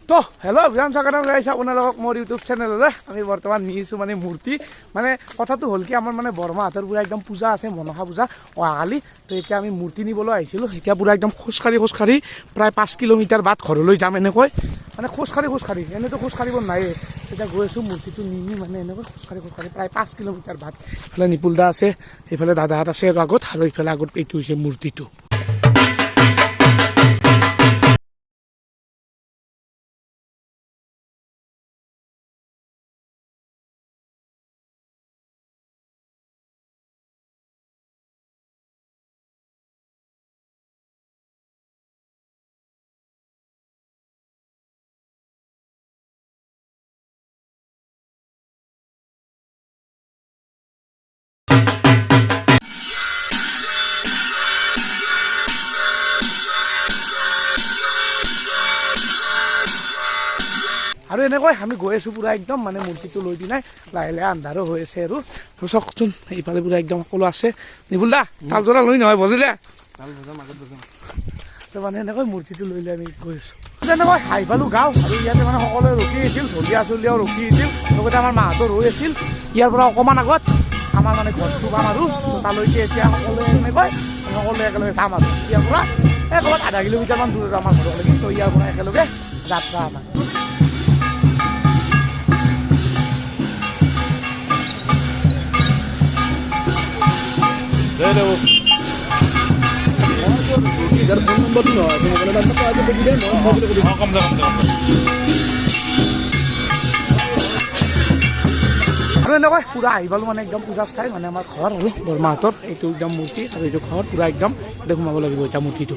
তো হেল্ল' অভিযান স্বাগতম জনাইছোঁ আপোনালোকক মোৰ ইউটিউব চেনেললৈ। আমি বৰ্তমান নিছোঁ মানে মূৰ্তি মানে কথাটো হ'ল কি আমাৰ মানে বৰমাহঁতৰ পূৰা একদম পূজা আছে, মনসা পূজা অহাকালি। তো এতিয়া আমি মূৰ্তি নিবলৈ আহিছিলোঁ। এতিয়া পূৰা একদম খোজকাঢ়ি প্ৰায় 5 কিলোমিটাৰ বাট ঘৰলৈ যাম এনেকৈ মানে খোজকাঢ়ি এনেতো খোজকাঢ়িব নায়ে। এতিয়া গৈ আছোঁ মূৰ্তিটো নিমি মানে এনেকৈ খোজকাঢ়ি প্ৰায় 5 কিলোমিটাৰ বাট। এইফালে নিপুল দা আছে, এইফালে দাদাহঁত আছে আৰু আগত, আৰু এইফালে আগত এইটো হৈছে মূৰ্তিটো। আৰু এনেকৈ আমি গৈ আছোঁ পূৰা একদম মানে মূৰ্তিটো লৈ পিনাই লাহে লাহে আন্ধাৰো হৈ আছে আৰু চাওকচোন এইফালে পূৰা একদম সকলো আছে। নিপুল দা তালযোৰা লৈ নহয় বজিলে মানে এনেকৈ মূৰ্তিটো লৈ লৈ আমি গৈ আছোঁ। তেনেকৈ হাইফালো গাঁও আৰু ইয়াতে মানে সকলোৱে ৰখি আছিল, ঢুলীয়া চলিয়াও ৰখি আছিল, লগতে আমাৰ মাহঁতো ৰৈ আছিল। ইয়াৰ পৰা অকণমান আগত আমাৰ মানে ঘৰটো পাম আৰু তালৈকে এতিয়া সকলোৱে এনেকৈ সকলোৱে একেলগে যাম আৰু ইয়াৰ পৰা ক'ৰবাত আধা কিলোমিটাৰমান দূৰ আমাৰ ঘৰলৈকে। তো ইয়াৰ পৰা একেলগে যাত্ৰা আমাৰ। আৰু এনেকৈ পূৰা আহি পালোঁ মানে একদম পূজা ঠাই মানে আমাৰ ঘৰ আৰু বৰমাহঁতৰ এইটো একদম মূৰ্তি আৰু এইটো ঘৰ পূৰা একদম সোমাব লাগিব এতিয়া মূৰ্তিটো।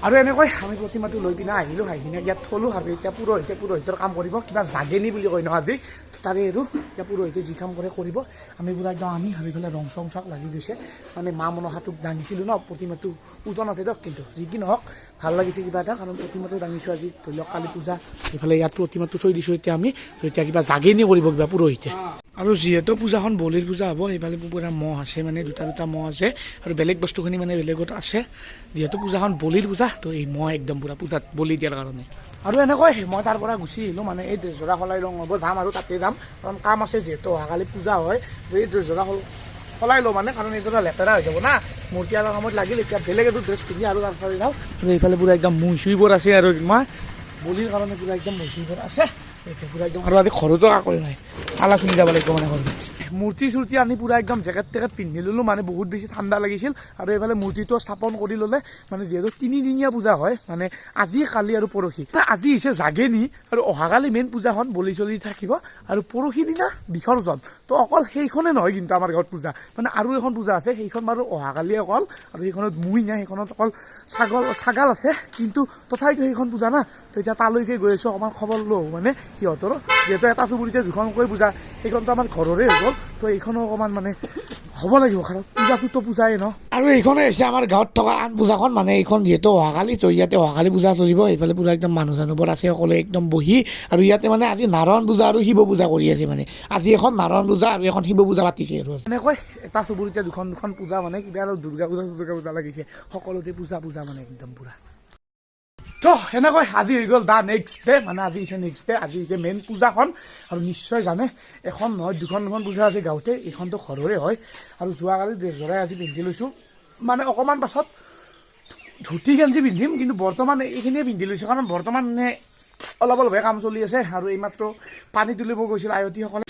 আৰু এনেকৈ আমি প্ৰতিমাটো লৈ পিনে আহিলোঁ, আহি পিনে ইয়াত থলোঁ আৰু এতিয়া পুৰোহিতৰ কাম কৰিব, কিবা জাগেনি বুলি কয় ন আজি, তাৰে আৰু এতিয়া পুৰোহিতে যি কাম কৰে কৰিব। আমি পূৰা একদম আমি ভাবি পেলাই ৰং চং চাক লাগি গৈছে মানে মা মনসাটোক দাঙিছিলোঁ ন, প্ৰতিমাটো ওজন আছে দিয়ক, কিন্তু যি কি নহওক ভাল লাগিছে কিবা এটা, কাৰণ প্ৰতিমাটো দাঙিছোঁ আজি ধৰি লওক কালি পূজা। এইফালে ইয়াত প্ৰতিমাটো থৈ দিছোঁ এতিয়া আমি, এতিয়া কিবা জাগেনি কৰিব কিবা পুৰোহিতে। আৰু যিহেতু পূজাখন বলিৰ পূজা হ'ব, এইফালে পূৰা মহ আছে মানে দুটা মহ আছে আৰু বেলেগ বস্তুখিনি মানে বেলেগত আছে। যিহেতু পূজাখন বলিৰ পূজা, তো এই মহ একদম পূৰা পূজাত বলি দিয়াৰ কাৰণে। আৰু এনেকৈ মই তাৰ পৰা গুচি আহিলোঁ, মানে এই ড্ৰেছযোৰা সলাই ৰং হ'ব যাম আৰু তাতে যাম, কাৰণ কাম আছে যিহেতু অহাকালি পূজা হয়। এই ড্ৰেছযোৰা সলাই লওঁ মানে, কাৰণ এইযোৰা লেতেৰা হৈ যাব না, মূৰ্তি আৰু কামত লাগিল। এতিয়া বেলেগ এযোৰ ড্ৰেছ পিন্ধি আৰু তাৰফালে যাওঁ। আৰু এইফালে পূৰা একদম মুই চুইবোৰ আছে আৰু মই বলিৰ কাৰণে পূৰা একদম মুই চুইবোৰ আছে এতিয়া পূৰা একদম। আৰু আজি ঘৰতো কাকৰি নাই, আলা চুলি যাব লাগিব মানে ঘৰত। মূৰ্তি চূৰ্তি আনি পূৰা একদম জেকেট টেকেট পিন্ধি ল'লোঁ, মানে বহুত বেছি ঠাণ্ডা লাগিছিল। আৰু এইফালে মূৰ্তিটো স্থাপন কৰি ল'লে, মানে যিহেতু 3 দিনীয়া পূজা হয়, মানে আজি কালি আৰু পৰহি। আজি হৈছে জাগেনি আৰু অহাকালি মেইন পূজাখন বলি চলি থাকিব, আৰু পৰহি দিনা বিসৰ্জন। তো অকল সেইখনে নহয় কিন্তু আমাৰ ঘৰত পূজা, মানে আৰু এখন পূজা আছে, সেইখন বাৰু অহাকালি অকল, আৰু সেইখনত মুই নাই, সেইখনত অকল ছাগাল আছে, কিন্তু তথাপিতো সেইখন পূজা না। তো এতিয়া তালৈকে গৈ আছোঁ, অকণমান খবৰ লওঁ মানে সিহঁতৰো, যিহেতু এটা চুবুৰীতে দুখনকৈ পূজা, সেইখনতো আমাৰ ঘৰৰে হৈ গ'ল। তো এইখনো অকণমান মানে হ'ব লাগিব, কাৰণ পূজাটোতো পূজাই ন। আৰু এইখনে হৈছে আমাৰ গাঁৱত থকা আন পূজাখন, মানে এইখন যিহেতু অহাকালি, তো ইয়াতে অহাকালি পূজা চলিব। এইফালে পূৰা একদম মানুহ চানুহবোৰ আছে সকলোৱে একদম বহি, আৰু ইয়াতে মানে আজি নাৰায়ণ পূজা আৰু শিৱ পূজা কৰি আছে। মানে আজি এখন নাৰায়ণ পূজা আৰু এখন শিৱ পূজা পাতিছে আৰু এনেকৈ এটা চুবুৰীতে দুখন পূজা, মানে কিবা আৰু দুৰ্গা পূজা লাগিছে, সকলোতে পূজা মানে একদম পূৰা। তো সেনেকৈ আজি হৈ গ'ল দা নেক্সট ডে, মানে আজি হৈছে নেক্সট ডে, আজি হৈছে মেইন পূজাখন। আৰু নিশ্চয় জানে এখন নহয় দুখন পূজা আছে গাঁৱতে, এইখনতো ঘৰৰে হয়। আৰু যোৱাকালি ড্ৰেছযোৰাই আজি পিন্ধি লৈছোঁ, মানে অকণমান পাছত ধুতি গেঞ্জি পিন্ধিম, কিন্তু বৰ্তমান এইখিনিয়ে পিন্ধি লৈছোঁ, কাৰণ বৰ্তমান অলপহে কাম চলি আছে। আৰু এইমাত্ৰ পানী তুলিব গৈছিল আয়তীসকলে।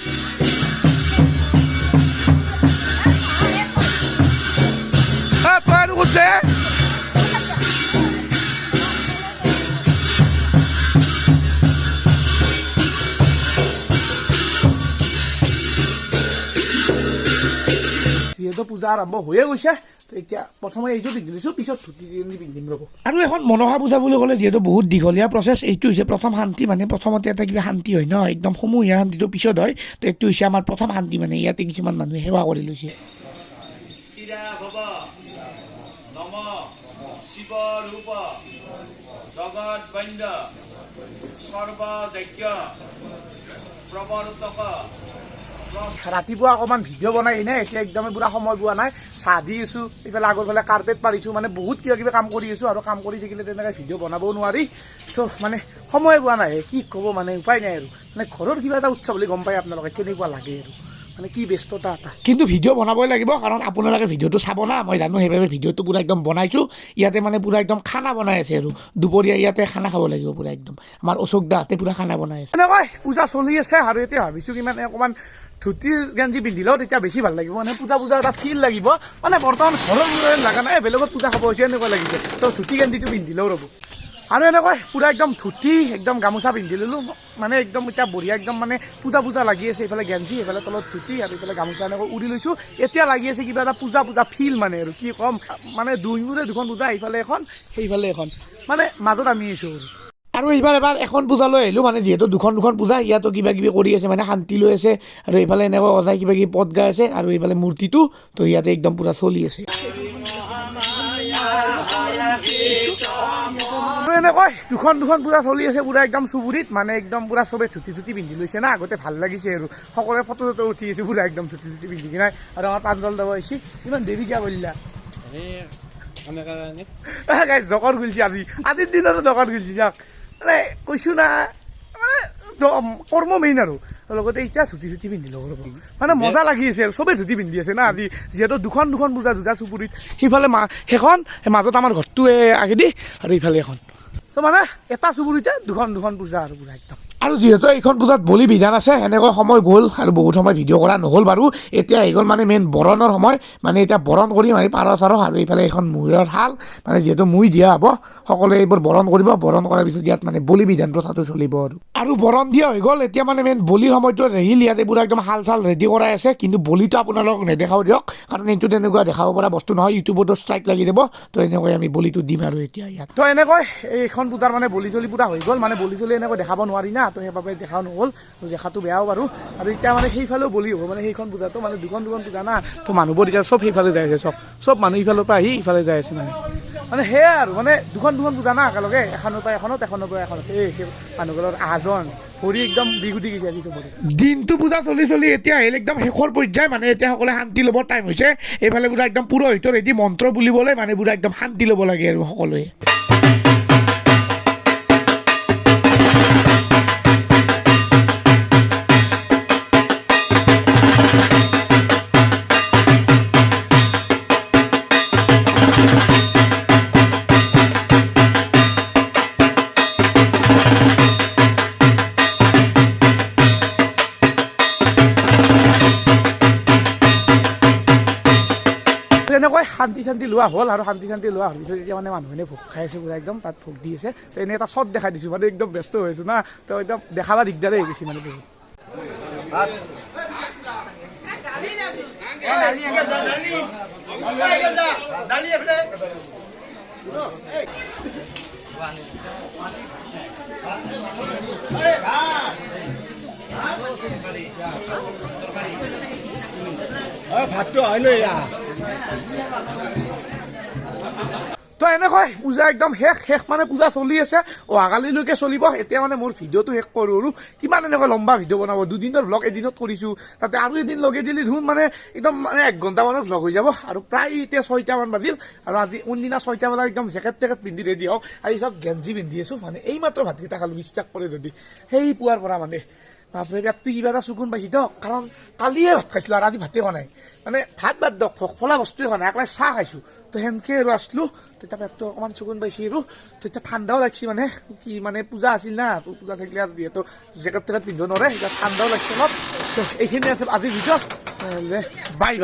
যিহেতু পূজা আৰম্ভ হৈয়ে গৈছে, তো এতিয়া প্ৰথমে এইযোৰ পিন্ধি লৈছোঁ, পিছত ধুতি পিন্ধিম ৰ'ব। আৰু এখন মনসা পূজা বুলি ক'লে যিহেতু বহুত দীঘলীয়া প্ৰচেছ, এইটো হৈছে প্ৰথম শান্তি, মানে প্ৰথমতে এটা কিবা শান্তি হয় ন, একদম সমূহীয়া শান্তিটো পিছত হয়। তো এইটো হৈছে আমাৰ প্ৰথম শান্তি, মানে ইয়াতে কিছুমান মানুহে সেৱা কৰি লৈছে। ৰাতিপুৱা অকণমান ভিডিঅ' বনাই কিনে এতিয়া একদমেই পুৰা সময় পোৱা নাই চাহ দি আছোঁ এইফালে আগৰ ফালে কাৰ্পেট পাৰিছোঁ মানে বহুত কিবা কিবি কাম কৰি আছোঁ আৰু কাম কৰি থাকিলে তেনেকৈ ভিডিঅ' বনাবও নোৱাৰি তো মানে সময় পোৱা নাই কি ক'ব মানে উপায় নাই আৰু মানে ঘৰৰ কিবা এটা উৎসৱ বুলি গম পায় আপোনালোকে কেনেকুৱা লাগে আৰু মানে কি ব্যস্ততা এটা কিন্তু ভিডিঅ' বনাবই লাগিব কাৰণ আপোনালোকে ভিডিঅ'টো চাব না মই জানো সেইবাবে ভিডিঅ'টো পূৰা একদম বনাইছোঁ ইয়াতে মানে পূৰা একদম খানা বনাই আছে আৰু দুপৰীয়া ইয়াতে খানা খাব লাগিব পূৰা একদম আমাৰ অশোক দাহঁতে পূৰা খানা বনাই আছে এনেকৈ পূজা চলি আছে আৰু এতিয়া ভাবিছোঁ কিমান অকণমান ধুতি গেঞ্জি পিন্ধিলেও তেতিয়া বেছি ভাল লাগিব মানে পূজা এটা ফিল লাগিব মানে বৰ্তমান ঘৰৰ লগা নাই বেলেগত পূজা খাব হৈছে এনেকুৱা লাগিছে তো ধুতি গেঞ্জিটো পিন্ধিলেও ৰ'ব আৰু এনেকৈ পূৰা একদম ধুতি একদম গামোচা পিন্ধি ল'লোঁ মানে একদম এতিয়া বঢ়িয়া একদম মানে পূজা লাগি আছে এইফালে গেঞ্জি এইফালে তলত ধুতি আৰু এইফালে গামোচা এনেকৈ উৰি লৈছোঁ এতিয়া লাগি আছে কিবা এটা পূজা ফিল মানে আৰু কি ক'ম মানে দুয়োৰে দুখন পূজা এইফালে এখন সেইফালে এখন মানে মাজত আমি আহিছোঁ আৰু এইবাৰ এবাৰ এখন পূজা লৈ আহিলোঁ মানে যিহেতু দুখন পূজা ইয়াতো কিবা কিবি কৰি আছে মানে শান্তি লৈ আছে আৰু এইফালে এনেকৈ অজাই কিবা কিবি পদ গাই আছে আৰু এইফালে মূৰ্তিটো তো ইয়াতে একদম পূৰা চলি আছে আৰু এনেকৈ দুখন পূজা চলি আছে পূৰা একদম চুবুৰীত মানে একদম পূৰা চবে ধুতি পিন্ধি লৈছে না আগতে ভাল লাগিছে আৰু সকলোৱে ফটো উঠি আছে পূৰা একদম ধুতি পিন্ধি কিনে আৰু আমাৰ প্ৰাঞ্জল যাব আহিছে ইমান দেৰি কিয় কৰিলা জকৰ খুলিছে আজিৰ দিনতো জকৰ খুলিছে যাক মানে কৈছোঁ না মানে কৰ্ম মেইন আৰু লগতে এতিয়া ধুতি পিন্ধি ল'ব ৰ'ব মানে মজা লাগি আছে আৰু চবেই ধুতি পিন্ধি আছে না আজি যিহেতু দুখন পূজা দুটা চুবুৰীত সিফালে সেইখন মাজত আমাৰ ঘৰটো আগেদি আৰু ইফালে এখন তো মানে এটা চুবুৰীতে দুখন পূজা আৰু পূৰা একদম আৰু যিহেতু এইখন পূজাত বলি বিধান আছে এনেকৈ সময় গ'ল আৰু বহুত সময় ভিডিঅ' কৰা নহ'ল বাৰু এতিয়া আহি গ'ল মানে মেইন বৰণৰ সময় মানে এতিয়া বৰণ কৰিম আৰু পাৰ চাৰ আৰু এইফালে এখন মূৰৰ শাল মানে যিহেতু মুই দিয়া হ'ব সকলোৱে এইবোৰ বৰণ কৰিব বৰণ কৰাৰ পিছত ইয়াত মানে বলি বিধান প্ৰথাটো চলিব আৰু বৰণ দিয়া হৈ গ'ল এতিয়া মানে মেইন বলিৰ সময়টো ৰেহিল ইয়াতে পূৰা একদম শাল চাল ৰেডি কৰাই আছে কিন্তু বলিটো আপোনালোকক নেদেখাও দিয়ক কাৰণ এইটো তেনেকুৱা দেখাব পৰা বস্তু নহয় ইউটিউবতো ষ্ট্ৰাইক লাগি যাব তো এনেকৈ আমি বলিটো দিম আৰু এতিয়া ইয়াত তো এনেকৈ এইখন পূজাৰ মানে বলি চলি পূৰা হৈ গ'ল মানে বলি চলি এনেকৈ দেখাব নোৱাৰি না তো সেইবাবে দেখাও নহ'ল দেখাটো বেয়াও বাৰু আৰু এতিয়া মানে সেইফালেও বলি হ'ব মানে সেইখন পূজাটো মানে দুখন পূজা না তো মানুহবোৰ এতিয়া চব সেইফালে যাই আছে চব মানুহ ইফালৰ পৰা আহি ইফালে যাই আছে মানে সেয়াই আৰু মানে দুখন পূজা না একেলগে এখনৰ পৰা এখনত এই মানুহবোৰৰ আহাজন ভৰি একদম বিগুটি গৈছে আজি চবৰে দিনটো পূজা চলি এতিয়া আহিল একদম শেষৰ পৰ্যায় মানে এতিয়া সকলোৱে শান্তি ল'ব টাইম হৈছে এইফালে পূৰা একদম পুৰোহিতৰ ৰেডি মন্ত্ৰ বুলিবলৈ মানে পূৰা একদম শান্তি ল'ব লাগে আৰু সকলোৱে এনেকৈ শান্তি লোৱা হ'ল আৰু শান্তি লোৱা হোৱাৰ পিছত এতিয়া মানে মানুহখিনি ভোগ খাই আছে পূৰা একদম তাত ভোগ দি আছে তো এনেই এটা শ্বট দেখাই দিছোঁ মানে একদম ব্যস্ত হৈ আছোঁ না তো একদম দেখাবা দিগদাৰেই হৈ গৈছে মানে বহুত ভাতটো হয় লৈ তো এনেকৈ পূজা একদম শেষ মানে পূজা চলি আছে অহাকালিলৈকে চলিব এতিয়া মানে মোৰ ভিডিঅ'টো শেষ কৰোঁ আৰু কিমান এনেকৈ লম্বা ভিডিঅ' বনাব দুদিনৰ ভ্লগ এদিনত কৰিছোঁ তাতে আৰু এদিন লগাই দিলে ধুন মানে একদম মানে 1 ঘণ্টামানৰ ভ্লগ হৈ যাব আৰু প্ৰায় এতিয়া 6টামান বাজিল আৰু আজি কোনদিনা 6টা বজাত একদম জেকেট পিন্ধি ৰেডি হওক আজি চব গেঞ্জি পিন্ধি আছোঁ মানে এইমাত্ৰ ভাতকেইটা খালোঁ বিশ্বাস কৰে যদি সেই পুৱাৰ পৰা মানে বাপৰে পেটটো কিবা এটা চকুন পাইছি দিয়ক কাৰণ কালিয়ে ভাত খাইছিলোঁ আৰু আজি ভাতে খোৱা নাই মানে ভাত বাদ দিয়ক ফলা বস্তুৱে খোৱা নাই একলাই চাহ খাইছোঁ তো সেনেকৈ আৰু আছিলোঁ তেতিয়া পেটটো অকণমান চকুন পাইছি আৰু তেতিয়া ঠাণ্ডাও লাগছি মানে কি মানে পূজা আছিল না পূজা থাকিলে আৰু যিহেতু জেকেট পিন্ধিব নোৱাৰে এতিয়া ঠাণ্ডাও লাগছে অলপ তো এইখিনি আছিল আজিৰ ভিডিঅ' বাই